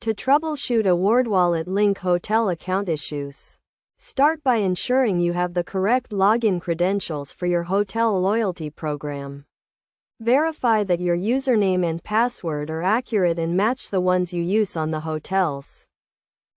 To troubleshoot AwardWallet link hotel account issues, start by ensuring you have the correct login credentials for your hotel loyalty program. Verify that your username and password are accurate and match the ones you use on the hotel's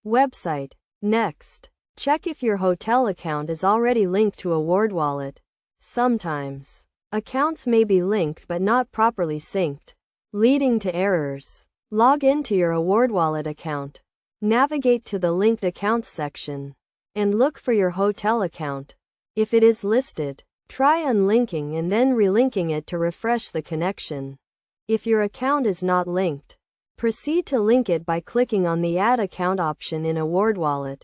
website. Next, check if your hotel account is already linked to AwardWallet. Sometimes, accounts may be linked but not properly synced, leading to errors. Log into your AwardWallet account. Navigate to the Linked Accounts section and look for your hotel account. If it is listed, try unlinking and then relinking it to refresh the connection. If your account is not linked, proceed to link it by clicking on the Add Account option in AwardWallet.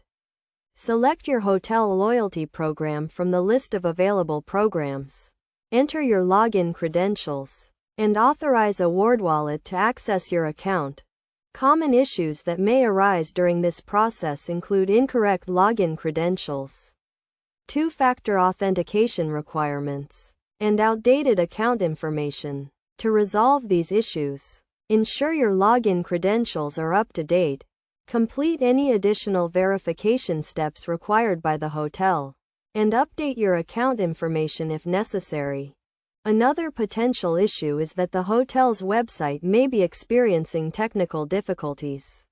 Select your hotel loyalty program from the list of available programs. Enter your login credentials and authorize AwardWallet to access your account. Common issues that may arise during this process include incorrect login credentials, two-factor authentication requirements, and outdated account information. To resolve these issues, ensure your login credentials are up to date. Complete any additional verification steps required by the hotel, and update your account information if necessary. Another potential issue is that the hotel's website may be experiencing technical difficulties,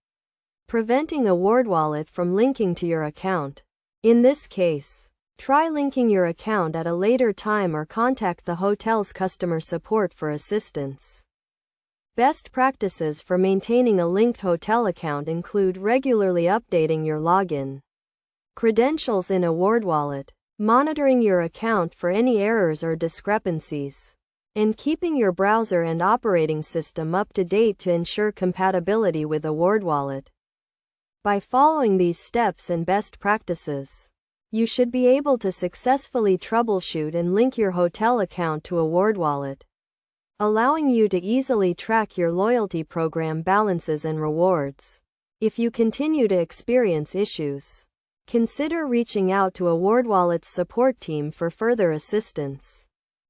preventing AwardWallet from linking to your account. In this case, try linking your account at a later time or contact the hotel's customer support for assistance. Best practices for maintaining a linked hotel account include regularly updating your login credentials in AwardWallet, monitoring your account for any errors or discrepancies, and keeping your browser and operating system up to date to ensure compatibility with AwardWallet. By following these steps and best practices, you should be able to successfully troubleshoot and link your hotel account to AwardWallet, allowing you to easily track your loyalty program balances and rewards. If you continue to experience issues, consider reaching out to AwardWallet's support team for further assistance.